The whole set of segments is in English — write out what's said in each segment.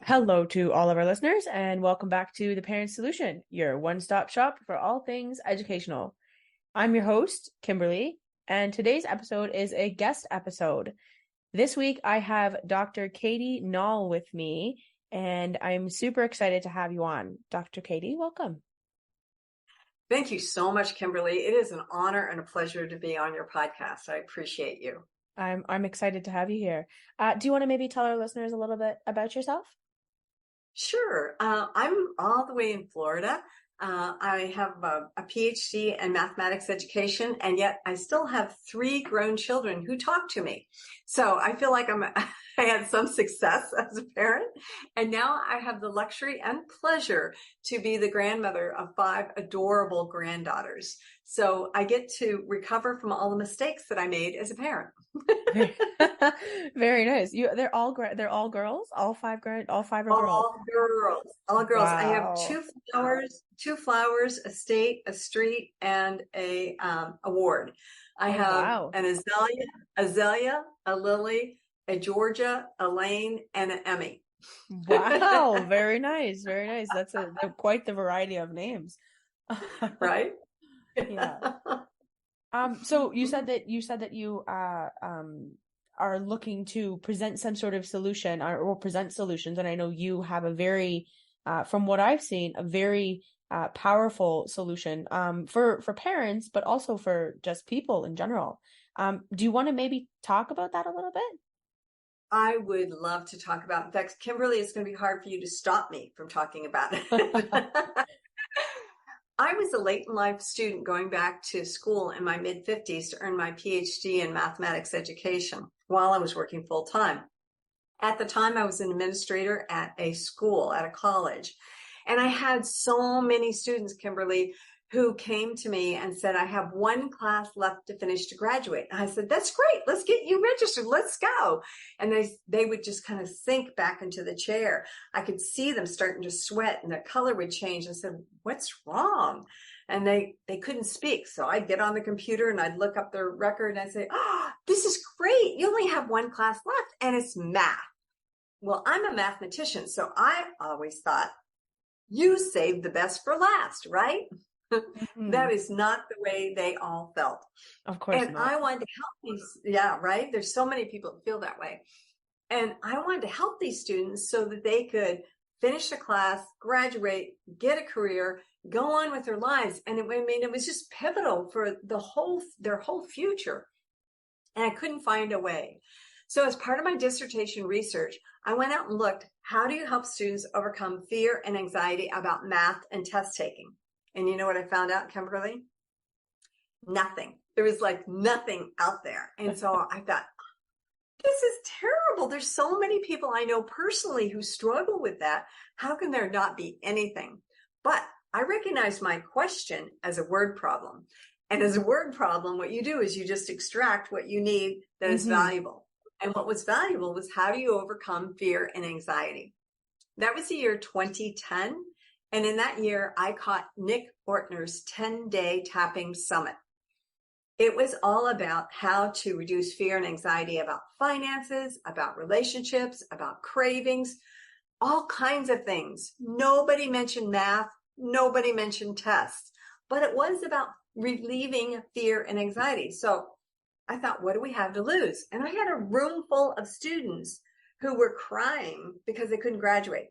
Hello to all of our listeners, and welcome back to The Parent Solution, your one-stop shop for all things educational. I'm your host, Kimberly, and today's episode is a guest episode. This week, I have Dr. Katie Nall with me, and I'm super excited to have you on. Dr. Katie, welcome. Thank you so much, Kimberly. It is an honor and a pleasure to be on your podcast. I appreciate you. I'm excited to have you here. Do you want to maybe tell our listeners a little bit about yourself? Sure. I'm all the way in Florida. I have a PhD in mathematics education, and yet I still have 3 grown children who talk to me. So I feel like I had some success as a parent, and now I have the luxury and pleasure to be the grandmother of 5 adorable granddaughters. So I get to recover from all the mistakes that I made as a parent. Very nice. They're all girls. All 5 are girls. All girls. Wow. I have 2 flowers, a state, a street, and a award. I have an azalea, a lily, a Georgia, a Lane, and an Emmy. Wow, very nice, very nice. That's quite the variety of names. Right? Yeah. So you said that you are looking to present some sort of solution or present solutions, and I know you have a very, from what I've seen, a very powerful solution for parents, but also for just people in general. Do you want to maybe talk about that a little bit? I would love to talk about. In fact, Kimberly, it's going to be hard for you to stop me from talking about it. I was a late in life student going back to school in my mid-50s to earn my PhD in mathematics education while I was working full time. At the time, I was an administrator at a school, at a college. And I had so many students, Kimberly, who came to me and said, I have 1 class left to finish to graduate. And I said, that's great. Let's get you registered. Let's go. And they would just kind of sink back into the chair. I could see them starting to sweat and their color would change. I said, what's wrong? And they couldn't speak. So I'd get on the computer and I'd look up their record and I'd say, oh, this is great. You only have 1 class left and it's math. Well, I'm a mathematician. So I always thought, you saved the best for last, right? Mm-hmm. That is not the way they all felt. Of course and not. I wanted to help these. Yeah, right. There's so many people that feel that way. And I wanted to help these students so that they could finish the class, graduate, get a career, go on with their lives. And it was just pivotal for their whole future. And I couldn't find a way. So as part of my dissertation research, I went out and looked, how do you help students overcome fear and anxiety about math and test taking? And you know what I found out, Kimberly? Nothing. There was like nothing out there. And so I thought, this is terrible. There's so many people I know personally who struggle with that. How can there not be anything? But I recognized my question as a word problem. And as a word problem, what you do is you just extract what you need that is valuable. And what was valuable was, how do you overcome fear and anxiety? That was the year 2010. And in that year, I caught Nick Ortner's 10-day tapping summit. It was all about how to reduce fear and anxiety about finances, about relationships, about cravings, all kinds of things. Nobody mentioned math. Nobody mentioned tests, but it was about relieving fear and anxiety. So I thought, what do we have to lose? And I had a room full of students who were crying because they couldn't graduate.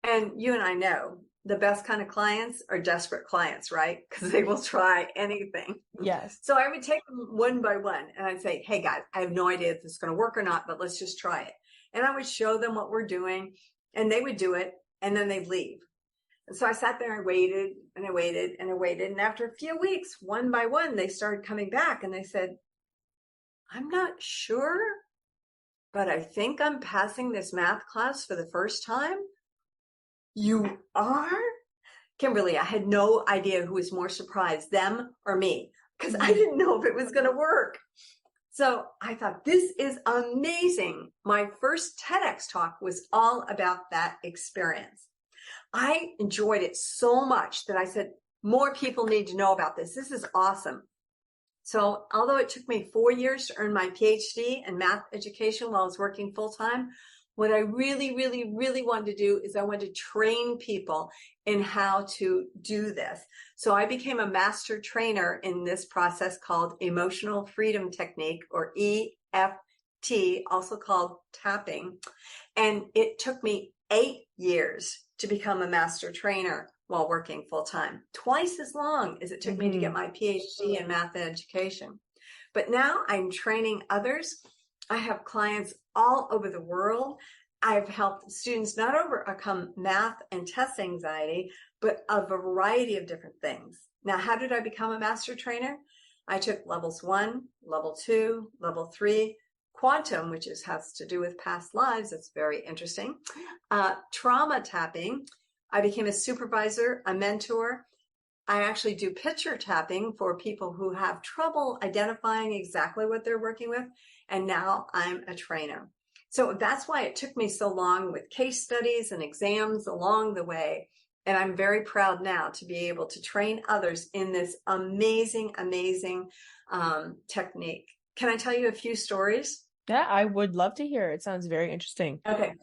And you and I know the best kind of clients are desperate clients, right? Because they will try anything. Yes. So I would take them one by one and I'd say, hey guys, I have no idea if this is going to work or not, but let's just try it. And I would show them what we're doing and they would do it and then they'd leave. And so I sat there and waited and I waited and I waited. And after a few weeks, one by one, they started coming back and they said, I'm not sure, but I think I'm passing this math class for the first time. You are? Kimberly, I had no idea who was more surprised, them or me, because I didn't know if it was going to work. So I thought, this is amazing. My first TEDx talk was all about that experience. I enjoyed it so much that I said, more people need to know about this. This is awesome. So although it took me 4 years to earn my PhD in math education while I was working full time, what I really, really, really wanted to do is I wanted to train people in how to do this. So I became a master trainer in this process called Emotional Freedom Technique, or EFT, also called tapping. And it took me 8 years to become a master trainer while working full time, twice as long as it took me to get my PhD in math and education. But now I'm training others. I have clients all over the world. I've helped students not overcome math and test anxiety, but a variety of different things. Now, how did I become a master trainer? I took levels 1, level 2, level 3, quantum, which has to do with past lives. That's very interesting. Trauma tapping. I became a supervisor, a mentor. I actually do picture tapping for people who have trouble identifying exactly what they're working with. And now I'm a trainer. So that's why it took me so long with case studies and exams along the way. And I'm very proud now to be able to train others in this amazing, amazing technique. Can I tell you a few stories? Yeah, I would love to hear. It sounds very interesting. Okay.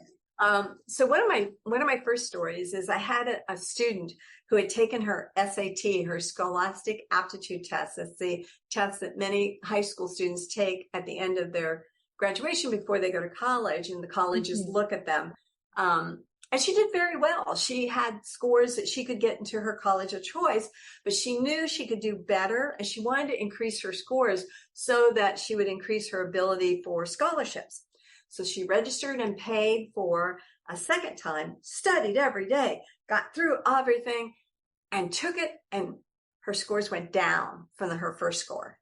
So one of my first stories is I had a student who had taken her SAT, her Scholastic Aptitude Test. That's the test that many high school students take at the end of their graduation before they go to college, and the colleges look at them. And she did very well. She had scores that she could get into her college of choice, but she knew she could do better, and she wanted to increase her scores so that she would increase her ability for scholarships. So she registered and paid for a second time, studied every day, got through everything, and took it, and her scores went down from her first score.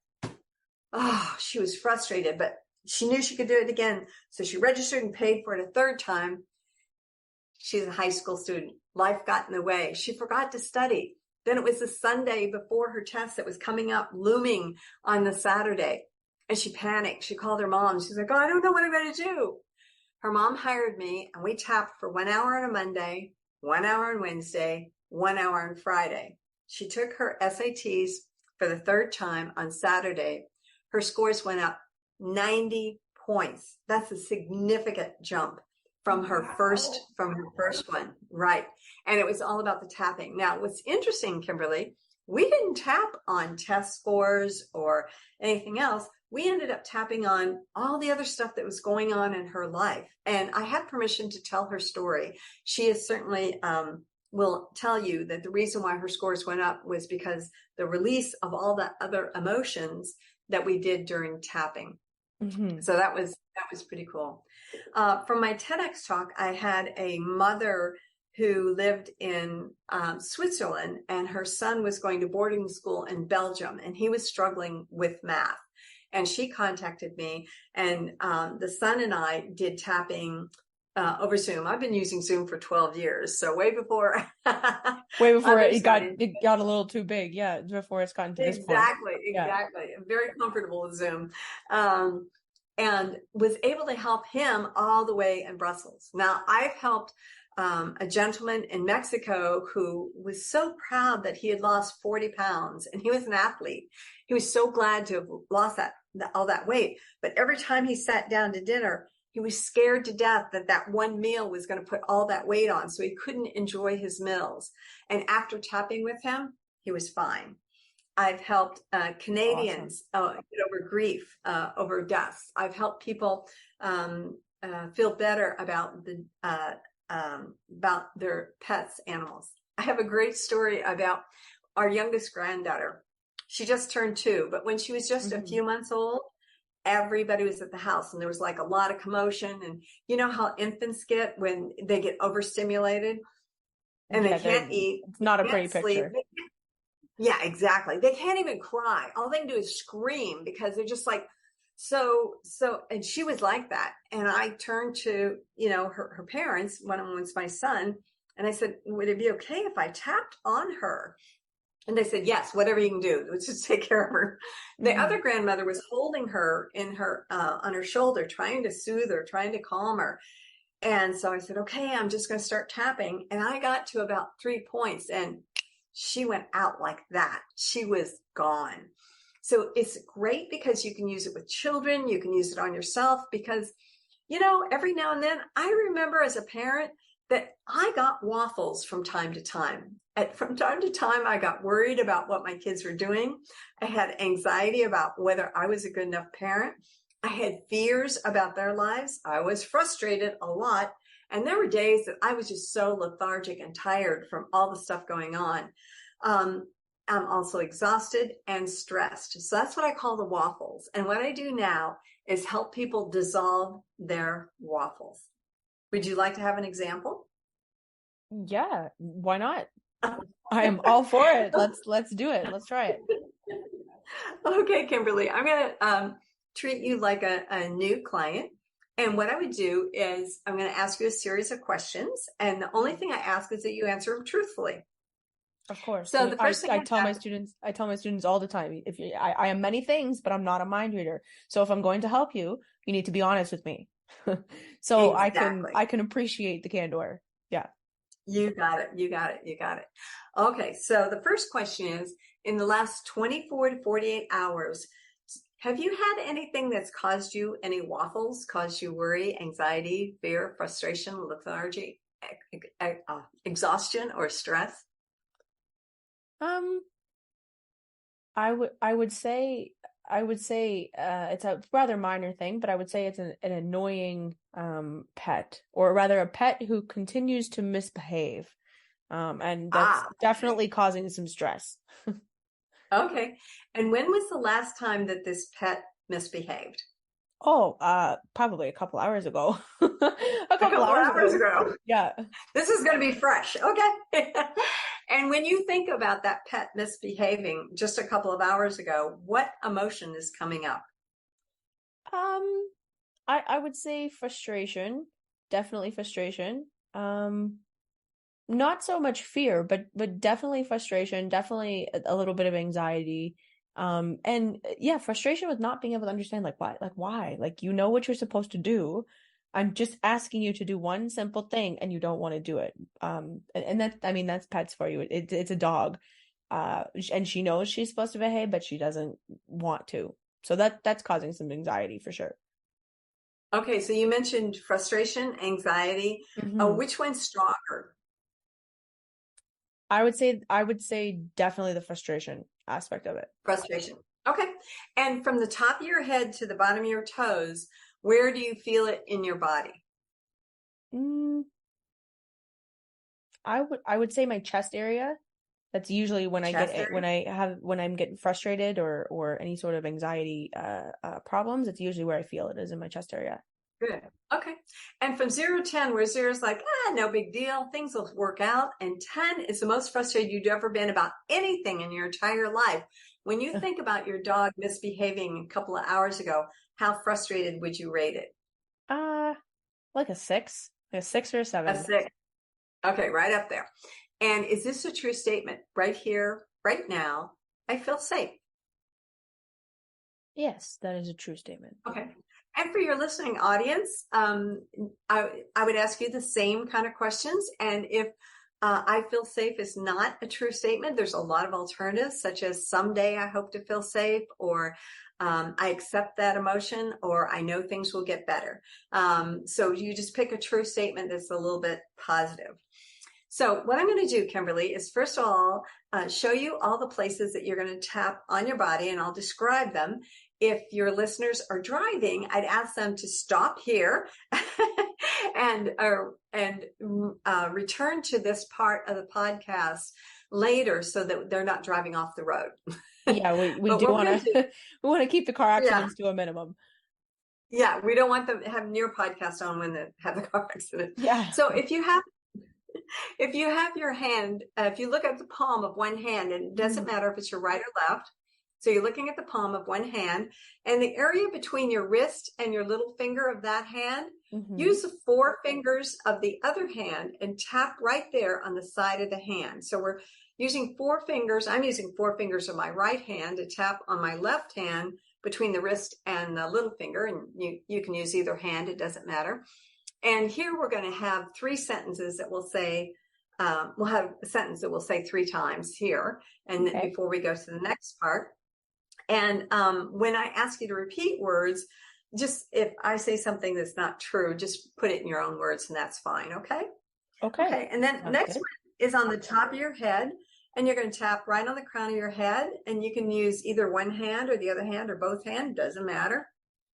Oh, she was frustrated, but she knew she could do it again. So she registered and paid for it a third time. She's a high school student. Life got in the way. She forgot to study. Then it was the Sunday before her test that was coming up, looming on the Saturday. And she panicked. She called her mom. She's like, oh, I don't know what I'm going to do. Her mom hired me, and we tapped for 1 hour on a Monday, 1 hour on Wednesday, 1 hour on Friday. She took her SATs for the third time on Saturday. Her scores went up 90 points. That's a significant jump from her first one. Right. And it was all about the tapping. Now, what's interesting, Kimberly, we didn't tap on test scores or anything else. We ended up tapping on all the other stuff that was going on in her life. And I had permission to tell her story. She is certainly will tell you that the reason why her scores went up was because the release of all the other emotions that we did during tapping. So that was pretty cool. From my TEDx talk, I had a mother who lived in Switzerland, and her son was going to boarding school in Belgium, and he was struggling with math. And she contacted me, and the son and I did tapping over Zoom. I've been using Zoom for 12 years, so way before it got a little too big. Yeah, before it's gotten to this point. Exactly. I'm very comfortable with Zoom. And was able to help him all the way in Brussels. Now, I've helped a gentleman in Mexico who was so proud that he had lost 40 pounds, and he was an athlete. He was so glad to have lost all that weight. But every time he sat down to dinner, he was scared to death that one meal was going to put all that weight on, so he couldn't enjoy his meals. And after tapping with him, he was fine. I've helped Canadians get over grief, over deaths. I've helped people feel better about their pets, animals. I have a great story about our youngest granddaughter. She just turned 2, but when she was just a few months old, everybody was at the house, and there was like a lot of commotion. And you know how infants get when they get overstimulated and they can't eat. It's not a pretty picture. Yeah, exactly. They can't even cry. All they can do is scream because they're just like, so, and she was like that. And I turned to, her parents, one of them was my son. And I said, would it be okay if I tapped on her? And they said, yes, whatever you can do. Let's just take care of her. The other grandmother was holding her on her shoulder, trying to soothe her, trying to calm her. And so I said, okay, I'm just going to start tapping. And I got to about 3 points, and she went out like that. She was gone. So it's great because you can use it with children. You can use it on yourself, because every now and then I remember as a parent that I got waffles from time to time. From time to time, I got worried about what my kids were doing. I had anxiety about whether I was a good enough parent. I had fears about their lives. I was frustrated a lot. And there were days that I was just so lethargic and tired from all the stuff going on. I'm also exhausted and stressed. So that's what I call the waffles. And what I do now is help people dissolve their waffles. Would you like to have an example? Yeah, why not? I am all for it. Let's do it. Let's try it. Okay, Kimberly, I'm going to treat you like a new client. And what I would do is I'm going to ask you a series of questions. And the only thing I ask is that you answer them truthfully. Of course. So the first thing I tell my students all the time, I am many things, but I'm not a mind reader. So if I'm going to help you, you need to be honest with me. So exactly. I can appreciate the candor. Yeah. You got it. You got it. You got it. Okay. So the first question is, in the last 24 to 48 hours, have you had anything that's caused you any waffles, caused you worry, anxiety, fear, frustration, lethargy, exhaustion, or stress? I would say it's a rather minor thing, but I would say it's an annoying pet, or rather a pet who continues to misbehave. And that's definitely causing some stress. Okay. And when was the last time that this pet misbehaved? Oh, probably a couple hours ago. A couple hours ago. Yeah. This is going to be fresh. Okay. And when you think about that pet misbehaving just a couple of hours ago, what emotion is coming up? I would say frustration, definitely frustration. Not so much fear, but definitely frustration, definitely a little bit of anxiety. And yeah, frustration with not being able to understand why, like, you know what you're supposed to do. I'm just asking you to do one simple thing and you don't want to do it. And that's pets for you. It's a dog. And she knows she's supposed to behave, but she doesn't want to. So that's causing some anxiety for sure. Okay, so you mentioned frustration, anxiety. Mm-hmm. Which one's stronger? I would say definitely the frustration aspect of it. Frustration. Okay. And from the top of your head to the bottom of your toes, where do you feel it in your body? I would say my chest area. That's usually when I'm getting frustrated or any sort of anxiety problems. It's usually where I feel it is in my chest area. Good. Okay. And from 0 to 10, where 0 is like, no big deal, things will work out, and 10 is the most frustrated you've ever been about anything in your entire life. When you think about your dog misbehaving a couple of hours ago, how frustrated would you rate it? Like a 6, like a 6 or a 7. A 6. Okay, right up there. And is this a true statement? Right here, right now, I feel safe. Yes, that is a true statement. Okay. And for your listening audience, I would ask you the same kind of questions. And if I feel safe is not a true statement, there's a lot of alternatives, such as someday I hope to feel safe, or I accept that emotion, or I know things will get better. So you just pick a true statement that's a little bit positive. So what I'm going to do, Kimberly, is first of all, show you all the places that you're going to tap on your body, and I'll describe them. If your listeners are driving, I'd ask them to stop here and return to this part of the podcast later so that they're not driving off the road. Yeah, we do want to we want to keep the car accidents to a minimum. Yeah, we don't want them to have your podcast on when they have the car accident. Yeah. So if you have your hand, if you look at the palm of one hand, and it doesn't matter if it's your right or left. So you're looking at the palm of one hand, and the area between your wrist and your little finger of that hand, use the 4 fingers of the other hand and tap right there on the side of the hand. So we're using 4 fingers. I'm using 4 fingers of my right hand to tap on my left hand between the wrist and the little finger. And you can use either hand. It doesn't matter. And here we're going to have 3 sentences that will say, we'll have a sentence that we'll say 3 times here. And then before we go to the next part. And when I ask you to repeat words, just if I say something that's not true, just put it in your own words and that's fine. Okay. Okay. And then Sounds next good. one is on the top of your head, and you're going to tap right on the crown of your head, and you can use either one hand or the other hand or both hands, doesn't matter.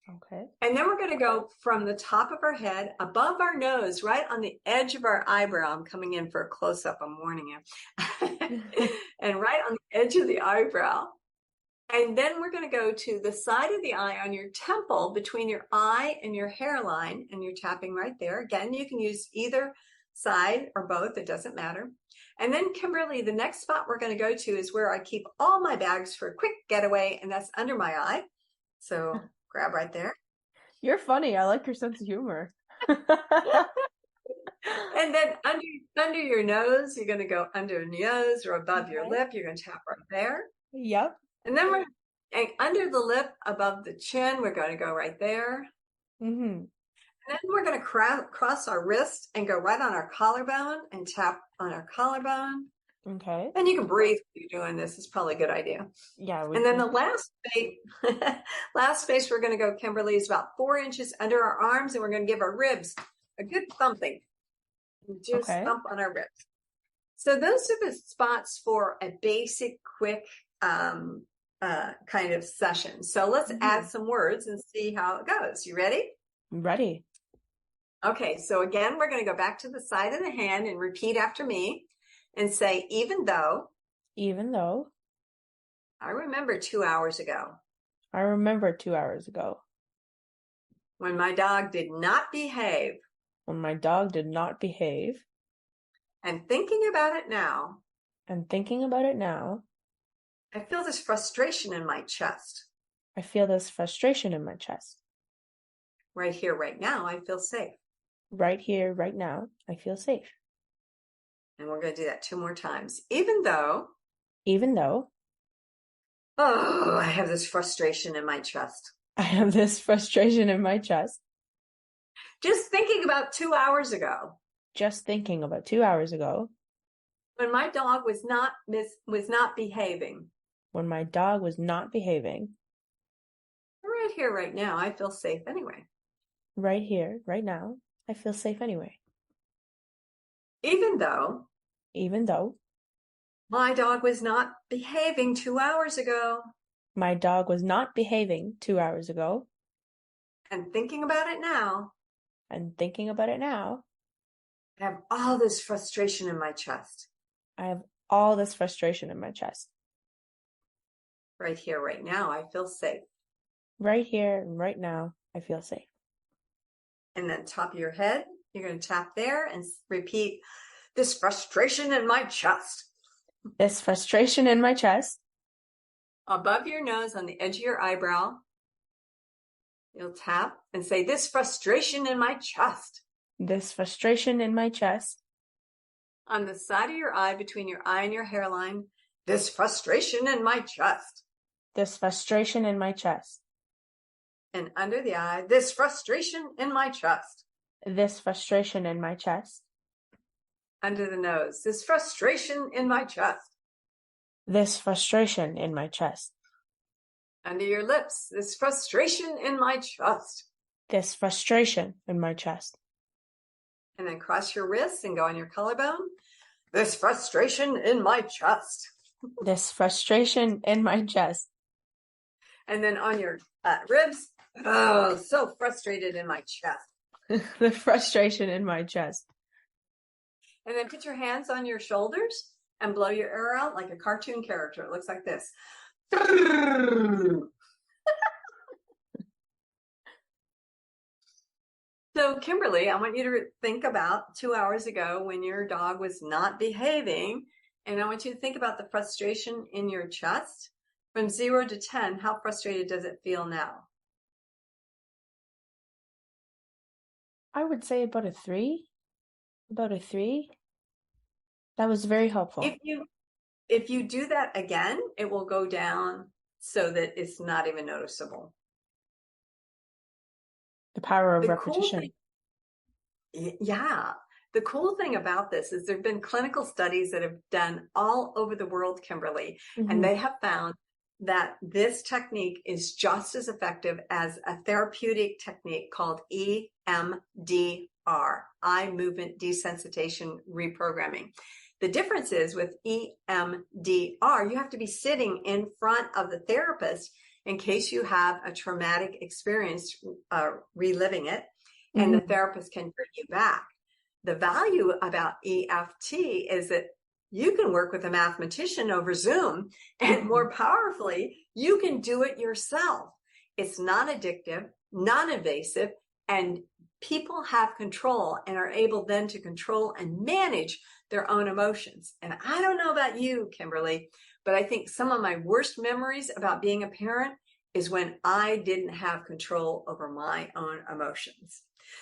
Okay. And then we're going to go from the top of our head above our nose, right on the edge of our eyebrow. I'm coming in for a close up. I'm warning you. And right on the edge of the eyebrow. And then we're going to go to the side of the eye on your temple between your eye and your hairline. And you're tapping right there. Again, you can use either side or both. It doesn't matter. And then Kimberly, the next spot we're going to go to is where I keep all my bags for a quick getaway. And that's under my eye. So grab right there. You're funny. I like your sense of humor. And then under your nose, you're going to go under your nose or above your Okay. lip. You're going to tap right there. Yep. And then and under the lip, above the chin, we're going to go right there. Mm-hmm. And then we're going to cross our wrist and go right on our collarbone and tap on our collarbone. Okay. And you can breathe when you're doing this. It's probably a good idea. Yeah. And then the last space we're going to go, Kimberly, is about 4 inches under our arms, and we're going to give our ribs a good thumping. Just thump on our ribs. So those are the spots for a basic, quick kind of session. So let's add some words and see how it goes. You ready? Ready. Okay, so again, we're going to go back to the side of the hand and repeat after me and say, even though I remember 2 hours ago when my dog did not behave, and thinking about it now, I feel this frustration in my chest. Right here, right now, I feel safe. Right here, right now, I feel safe. And we're going to do that 2 more times. Even though, oh, I have this frustration in my chest. Just thinking about 2 hours ago. When my dog was not behaving. Right here, right now, I feel safe anyway. Right here, right now, I feel safe anyway. Even though my dog was not behaving 2 hours ago. And thinking about it now. I have all this frustration in my chest. Right here, right now, I feel safe. Right here, right now, I feel safe. And then top of your head, you're going to tap there and repeat, this frustration in my chest. Above your nose on the edge of your eyebrow, you'll tap and say, this frustration in my chest. On the side of your eye, between your eye and your hairline, this frustration in my chest. And under the eye, this frustration in my chest. Under the nose, this frustration in my chest. Under your lips, this frustration in my chest. And then cross your wrists and go on your collarbone. This frustration in my chest. And then on your ribs, oh, so frustrated in my chest. The frustration in my chest. And then put your hands on your shoulders and blow your air out like a cartoon character. It looks like this. So, Kimberly, I want you to think about 2 hours ago when your dog was not behaving. And I want you to think about the frustration in your chest. From 0 to 10, how frustrated does it feel now? I would say about a 3. That was very helpful. If you do that again, it will go down so that it's not even noticeable. The power of repetition. Yeah. The cool thing about this is there have been clinical studies that have done all over the world, Kimberly, and they have found that this technique is just as effective as a therapeutic technique called EMDR, eye movement desensitization reprogramming. The difference is with EMDR, you have to be sitting in front of the therapist in case you have a traumatic experience, reliving it, and the therapist can bring you back. The value about EFT is that you can work with a mathematician over Zoom, and more powerfully, you can do it yourself. It's non-addictive, non-invasive, and people have control and are able then to control and manage their own emotions. And I don't know about you, Kimberly, but I think some of my worst memories about being a parent is when I didn't have control over my own emotions.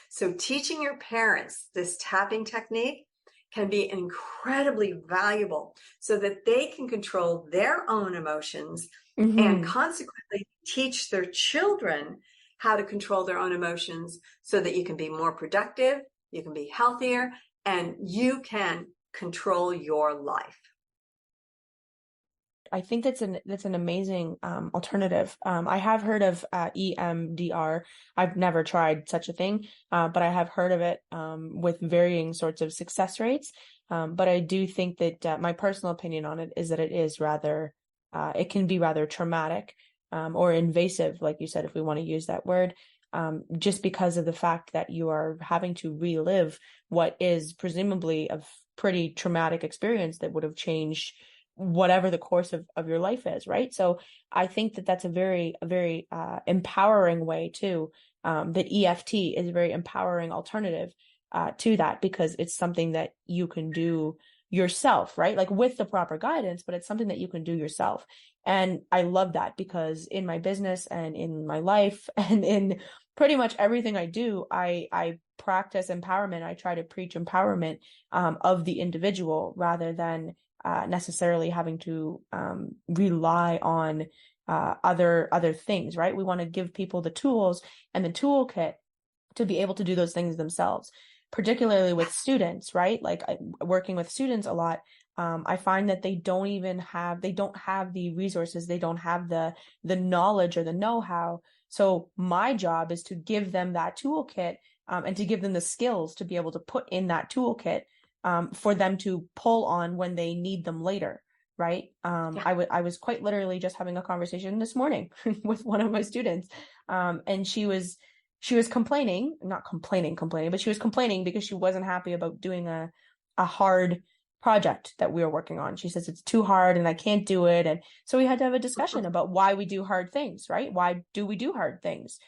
So teaching your parents this tapping technique can be incredibly valuable so that they can control their own emotions and consequently teach their children how to control their own emotions so that you can be more productive, you can be healthier, and you can control your life. I think that's an amazing alternative. I have heard of EMDR. I've never tried such a thing, but I have heard of it with varying sorts of success rates. But I do think that my personal opinion on it is that it is rather, it can be rather traumatic or invasive, like you said, if we want to use that word, just because of the fact that you are having to relive what is presumably a pretty traumatic experience that would have changed whatever the course of your life is, right? So I think that that's a very empowering way too, that EFT is a very empowering alternative to that, because it's something that you can do yourself, right? Like with the proper guidance, but it's something that you can do yourself. And I love that, because in my business and in my life and in pretty much everything I do, I practice empowerment. I try to preach empowerment of the individual rather than necessarily having to rely on other things, right? We want to give people the tools and the toolkit to be able to do those things themselves, particularly with students, right? Like working with students a lot, I find that they don't have the resources, they don't have the knowledge or the know-how. So my job is to give them that toolkit and to give them the skills to be able to put in that toolkit for them to pull on when they need them later, right? I was quite literally just having a conversation this morning with one of my students, and she was complaining, not complaining, but she was complaining because she wasn't happy about doing a hard project that we were working on. She says it's too hard and I can't do it. And so we had to have a discussion about why we do hard things, right? Why do we do hard things?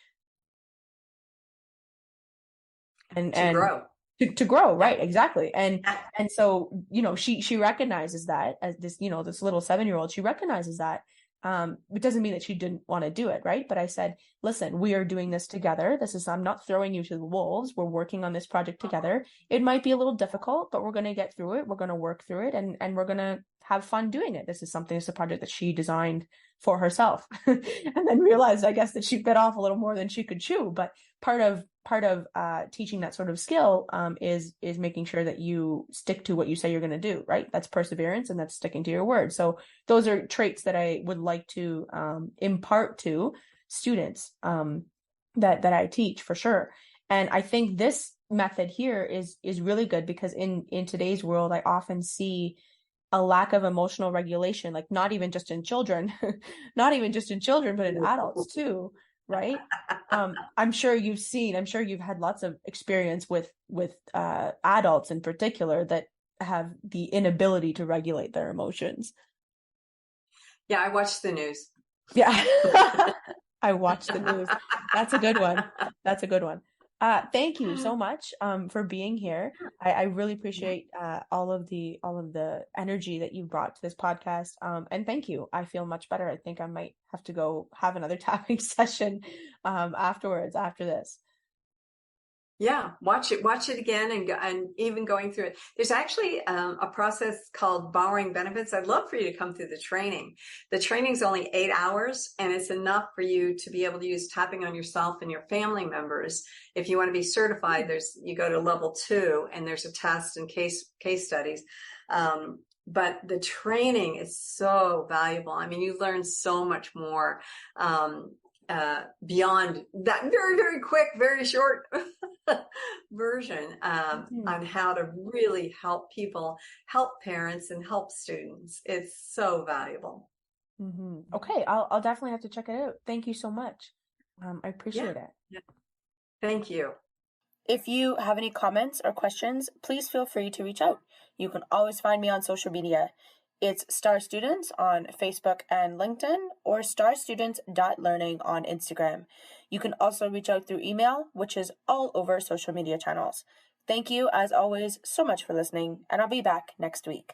And grow. To grow, right? Exactly. And so, she recognizes that as this, this little 7-year-old, she recognizes that. It doesn't mean that she didn't want to do it, right? But I said, listen, we are doing this together. I'm not throwing you to the wolves. We're working on this project together. It might be a little difficult, but we're going to get through it. We're going to work through it, and we're going to have fun doing it. It's a project that she designed for herself, and then realized, I guess, that she bit off a little more than she could chew. But part of teaching that sort of skill is making sure that you stick to what you say you're going to do, right? That's perseverance, and that's sticking to your word. So those are traits that I would like to impart to students that I teach, for sure. And I think this method here is really good, because in today's world, I often see a lack of emotional regulation, like not even just in children, but in adults too, right? I'm sure you've had lots of experience with adults in particular that have the inability to regulate their emotions. Yeah, I watch the news. Yeah. I watch the news. That's a good one. Thank you so much for being here. I really appreciate all of the energy that you brought to this podcast. And thank you. I feel much better. I think I might have to go have another tapping session afterwards, after this. Yeah, watch it again, and even going through it. There's actually a process called borrowing benefits. I'd love for you to come through the training. The training's only 8 hours, and it's enough for you to be able to use tapping on yourself and your family members. If you want to be certified, you go to level 2, and there's a test and case studies. but the training is so valuable. I mean, you learn so much more beyond that very, very quick, very short version on how to really help people, help parents, and help students. It's so valuable. Okay, I'll definitely have to check it out. Thank you so much. I appreciate it. Yeah. Thank you. If you have any comments or questions, please feel free to reach out. You can always find me on social media. It's Star Students on Facebook and LinkedIn, or starstudents.learning on Instagram. You can also reach out through email, which is all over social media channels. Thank you, as always, so much for listening, and I'll be back next week.